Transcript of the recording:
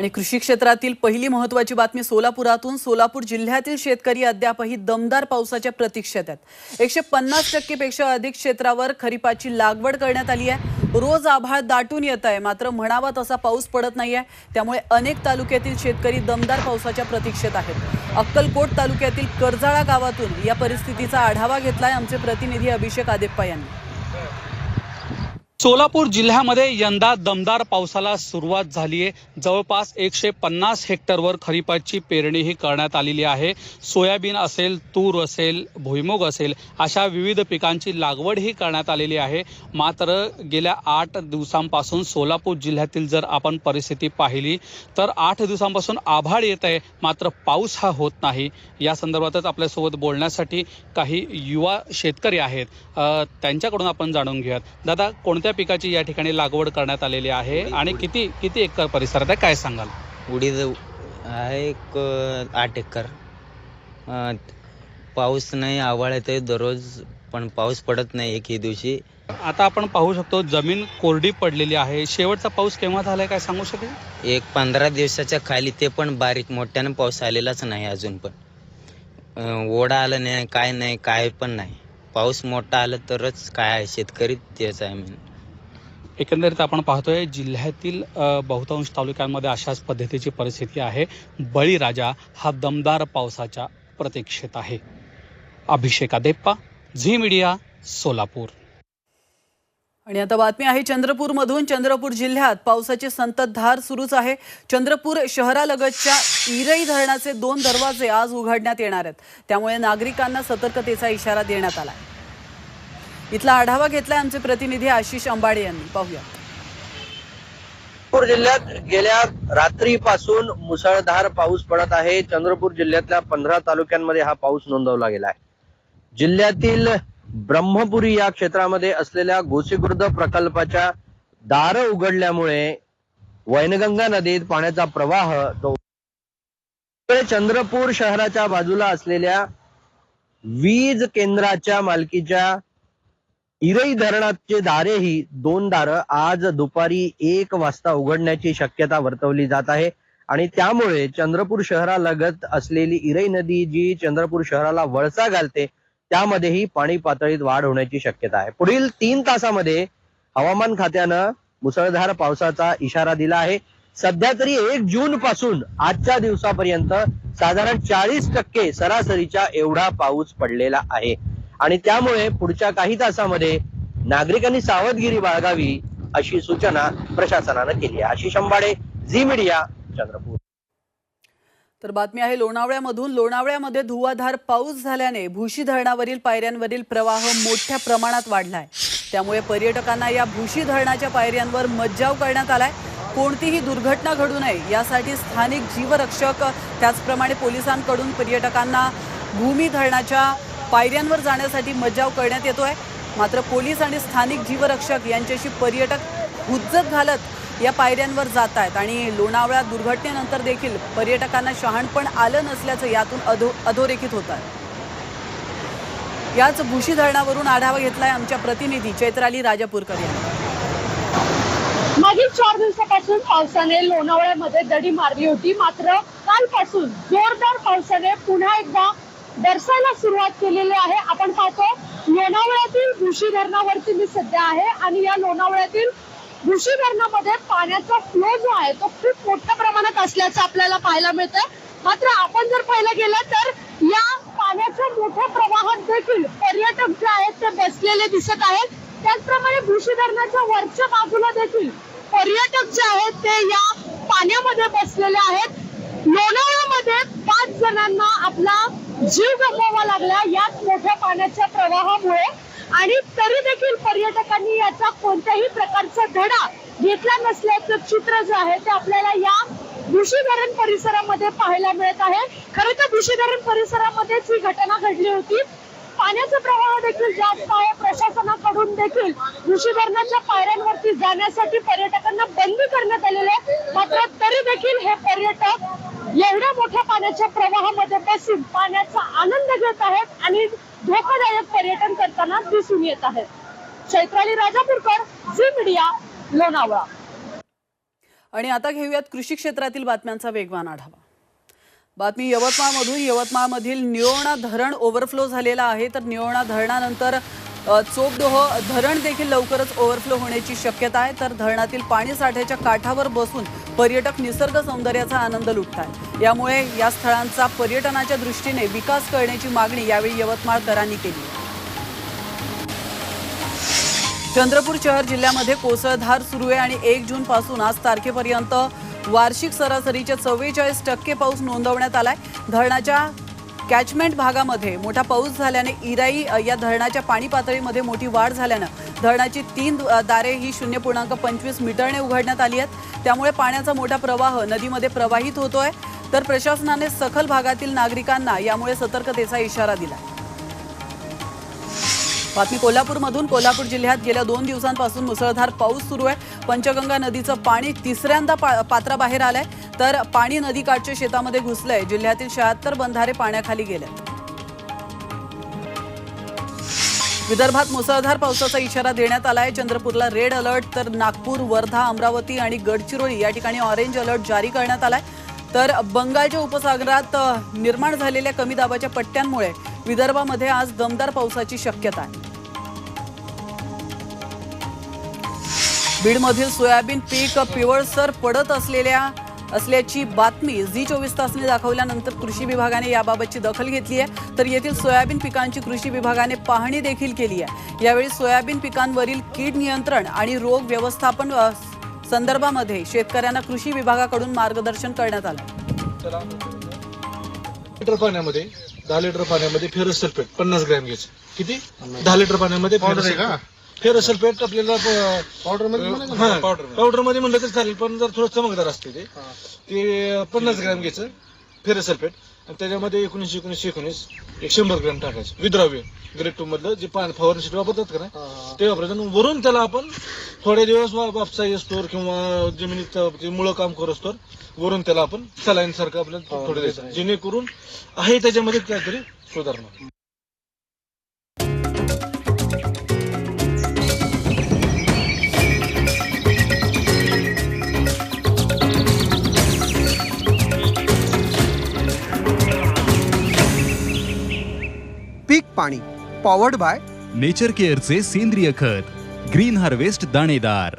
आणि कृषी क्षेत्रातील पहिली महत्त्वाची बातमी सोलापुरातून। सोलापूर जिल्ह्यातील शेतकरी अद्यापही दमदार पावसाच्या प्रतीक्षेत आहेत। 150% पेक्षा अधिक क्षेत्रावर खरीपाची लागवड करण्यात आली आहे। रोज आभाळ दाटून येत आहे, मात्र म्हणावा तसा पाऊस पडत नाहीये। त्यामुळे अनेक तालुक्यातील शेतकरी दमदार पावसाच्या प्रतीक्षेत आहेत। अक्कलकोट तालुक्यातील करजाळा गावातून या परिस्थितीचा आढावा घेतलाय आमचे प्रतिनिधी अभिषेक आदेप्पा यांनी। सोलापूर जिल्ह्यामध्ये यंदा दमदार पावसाला सुरुवात झाली आहे। जवळपास 150 हेक्टरवर खरीपाची पेरणीही करण्यात आलेली आहे। सोयाबीन असेल, तूर असेल, भुईमूग असेल, अशा विविध पिकांची लागवडही करण्यात आलेली आहे। मात्र गेल्या 8 दिवसांपासून सोलापूर जिल्ह्यातील जर आपण परिस्थिती पाहिली तर 8 दिवसांपासून आभाळ येत आहे, मात्र पाऊस हा होत नाही। या संदर्भातच आपल्यासोबत बोलण्यासाठी काही युवा शेतकरी आहेत, त्यांच्याकडून आपण जाणून घेऊयात। दादा, कोणत्या पिकाची या ठिकाणी लागवड करण्यात आलेली आहे आणि किती एकर परिसरात आहे, काय सांगाल? उडीद आहे 8 एकर। पाऊस नाही, आभाळ येते दररोज, पण पाऊस पडत नाही एकही दिवशी। आता आपण पाहू शकतो जमीन कोरडी पडलेली आहे। शेवटचा पाऊस केव्हा झालाय, काय सांगू शकेल? एक 15 दिवसाच्या खाली, ते पण बारीक, मोठ्याने पाऊस आलेलाच नाही अजून पण। ओढा आलं नाही, काय पण नाही। पाऊस मोठा आला तरच काय आहे, शेतकरी तेच आहे। एकंदरीत आपण पाहतोय जिल्ह्यातील बहुतांश तालुक्यांमध्ये अशाच पद्धतीची परिस्थिती आहे। बळीराजा हा दमदार पावसाच्या प्रतीक्षेत आहे। अभिषेक आदेप्पा, झी मीडिया, सोलापूर। आणि आता बातमी आहे चंद्रपूरमधून। चंद्रपूर जिल्ह्यात पावसाची संततधार सुरूच आहे। चंद्रपूर शहरालगतच्या इरई धरणाचे 2 दरवाजे आज उघडण्यात येणार आहेत। त्यामुळे नागरिकांना सतर्कतेचा इशारा देण्यात आला आहे। इथला आढावा घेतलाय आमचे प्रतिनिधी आशिष अंबाडे यांनी, पाहूया। चंद्रपूर जिल्ह्यात गेल्या रात्रीपासून मुसळधार पाऊस पडत आहे। चंद्रपूर जिल्ह्यातल्या 15 तालुक्यांमध्ये हा पाऊस नोंदवला गेला आहे। जिल्ह्यातील ब्रह्मपुरी या क्षेत्रामध्ये असलेल्या गोसीखुर्द प्रकल्पाच्या दारं उघडल्यामुळे वैनगंगा नदीत पाण्याचा प्रवाह चंद्रपूर शहराच्या बाजूला असलेल्या वीज केंद्राच्या मालकीच्या इरई धरणाचे दारेही 2 दारं आज दुपारी 1 वाजता उघडण्याची शक्यता वर्तवली जात आहे। आणि त्यामुळे चंद्रपूर शहरालगत असलेली इरई नदी जी चंद्रपूर शहराला वळसा घालते, त्यामध्येही पाणी पातळीत वाढ होण्याची शक्यता आहे। पुढील 3 तासामध्ये हवामान खात्यानं मुसळधार पावसाचा इशारा दिला आहे। सध्या तरी 1 जून पासून आजच्या दिवसापर्यंत साधारण 40% सरासरीच्या एवढा पाऊस पडलेला आहे। आणि त्यामुळे पुढच्या काही तासामध्ये नागरिकांनी सावधगिरी बाळगावी अशी सूचना प्रशासनानं केली आहे। Ashish Ambade, Zee media, Chandrapur. तर बातमी आहे लोणावळ्यामधून। लोणावळ्यामध्ये धुवाधार पाऊस झाल्याने भुशी धरणावरील पायऱ्यांवरील प्रवाह मोठ्या प्रमाणात वाढलाय। त्यामुळे पर्यटकांना या भुशी धरणाच्या पायऱ्यांवर मज्जाव करण्यात आलाय। कोणतीही दुर्घटना घडू नये यासाठी स्थानिक जीवरक्षक त्याचप्रमाणे पोलिसांकडून पर्यटकांना भूमी धरणाच्या पायऱ्यांवर जाण्यासाठी मज्जाव करण्यात येतोय। मात्र पोलीस आणि स्थानिक जीवरक्षक यांच्याशी पर्यटक हुज्जत घालत या पायऱ्यांवर जात आहेत। आणि लोणावळा दुर्घटनेनंतर देखील पर्यटकांना शहाणपण आलं नसल्याचं यातून अधोरेखित होत आहे। याच भुशी धरणावरून आढावा घेतलाय आमच्या प्रतिनिधी चैत्राली राजापूरकर यांनी। मागील 4 दिवसापासून पावसाने लोणावळ्यामध्ये दडी मारली होती, मात्र कालपासून जोरदार पावसाने पुन्हा एकदा बरसायला सुरुवात केलेली आहे। आपण पाहतो लोणावळ्यातील भुशी धरणावरती मी सध्या आहे आणि या लोणावळ्यातील भुशी धरणामध्ये पाण्याचा फ्लो जो आहे तो खूप मोठ्या प्रमाणात असल्याचं आपल्याला पाहायला मिळतंय। मात्र आपण जर पाहायला गेलं तर या पाण्याच्या मोठ्या प्रवाहात देखील पर्यटक जे आहेत ते बसलेले दिसत आहेत। त्याचप्रमाणे भुशी धरणाच्या वरच्या बाजूला देखील पर्यटक जे आहेत ते या पाण्यामध्ये बसलेले आहेत। लोणावळ्यामध्ये 5 जणांना आपला जीव गमवावा लागला याच मोठ्या पाण्याच्या प्रवाहामुळे। आणि तरी देखील पर्यटकांनी याचा कोणत्याही प्रकारचा धडा घेतला नसल्याचं चित्र जे आहे ते आपल्याला या भुशी धरण परिसरामध्ये पाहायला मिळत आहे। खरं तर भुशी धरण परिसरामध्येच ही घटना घडली होती। पाण्याचा प्रवाह देखील जास्त आहे। प्रशासनाकडून देखील भुशी धरणाच्या पायऱ्यांवरती जाण्यासाठी पर्यटकांना बंदी करण्यात आलेली आहे। मात्र तरी देखील हे पर्यटक एवढ्या मोठ्या पाण्याच्या प्रवाहामध्ये बसून पाण्याचा आनंद घेत आहेत आणि धोकादायक पर्यटन करताना दिसून येत आहेत। Chaitrali Rajapurkar, Zee media, Lonavala. आणि आता घेऊयात कृषी क्षेत्रातील बातम्यांचा वेगवान आढावा. बातमी यवतमाळमधून. यवतमाळमधील निळोणा धरण ओव्हरफ्लो झालेला आहे. तर निळोणा धरणानंतर चोपडोह धरण देखील लवकरच ओव्हरफ्लो होण्याची शक्यता आहे. तर धरणातील पाणी साठ्याच्या काठावर बसून पर्यटक निसर्ग सौंदर्याचा आनंद लुटतात. यामुळे या स्थळांचा पर्यटनाच्या दृष्टीने विकास करण्याची मागणी यावेळी यवतमाळकरांनी केली. चंद्रपूर शहर जिल्ह्यामध्ये कोसळधार सुरू आहे आणि 1 जून पासून आज तारखेपर्यंत वार्षिक सरासरीच्या 44% पाऊस नोंदवण्यात आलाय. धरणाच्या कॅचमेंट भागामध्ये मोठा पाऊस झाल्याने इराई या धरणाच्या पाणी पातळीमध्ये मोठी वाढ झाल्यानं धरणाची 3 दारे ही 0.25 मीटरने उघडण्यात आली आहेत. त्यामुळे पाण्याचा मोठा प्रवाह नदीमध्ये प्रवाहित होतोय. तर प्रशासनाने सखल भागातील नागरिकांना यामुळे सतर्कतेचा इशारा दिला. बातमी कोल्हापूरमधून. कोल्हापूर जिल्ह्यात गेल्या 2 दिवसांपासून मुसळधार पाऊस सुरू आहे. पंचगंगा नदीचं पाणी तिसऱ्यांदा पात्राबाहेर आलंय. तर पाणी नदीकाठच्या शेतामध्ये घुसलंय. जिल्ह्यातील 76 बंधारे पाण्याखाली गेले. विदर्भात मुसळधार पावसाचा इशारा देण्यात आलाय. चंद्रपूरला रेड अलर्ट, तर नागपूर, वर्धा, अमरावती आणि गडचिरोली या ठिकाणी ऑरेंज अलर्ट जारी करण्यात आलाय. तर बंगालच्या उपसागरात निर्माण झालेल्या कमी दाबाच्या पट्ट्यांमुळे विदर्भामध्ये आज दमदार पावसाची शक्यता आहे. बीडमधील सोयाबीन पीक पिवळसर पडत असल्याची बातमी झी24 तासने दाखवल्यानंतर कृषी विभागाने याबाबतची दखल घेतली आहे. तर येथील सोयाबीन पिकांची कृषी विभागाने पाहणी देखील केली आहे. यावेळी सोयाबीन पिकांवरील कीड नियंत्रण आणि रोग व्यवस्थापन संदर्भामध्ये शेतकऱ्यांना कृषी विभागाकडून मार्गदर्शन करण्यात आलं. लिटर पाण्यामध्ये 10 लिटर पाण्यामध्ये फेरस सल्फेट 50 ग्रॅम घ्यायचं. किती? 10 लिटर पाण्यामध्ये फेरस सल्फेट आपल्याला पावडर मध्ये म्हणलं तर चालेल, पण जर थोडं चमकदार असते ते 50 ग्रॅम घ्यायचं फेरस सल्फेट. आणि त्याच्यामध्ये 19 एक 100 ग्रॅम टाकायचं विद्राव्य ग्रेड 2 मधलं जे पाणी फवारणीसाठी वापरतात का नाही ते वापरायचं. वरून त्याला आपण थोडे दिवस वापसा स्टोर किंवा जमिनीत मुळं काम करत असतो वरून त्याला आपण सलाईन सारखं आपल्याला थोडं द्यायचं, जेणेकरून आहे त्याच्यामध्ये काहीतरी सुधारणा. पीक पाणी पॉवर्ड बाय नेचर केअरचे सेंद्रिय खत ग्रीन हार्वेस्ट दाणेदार.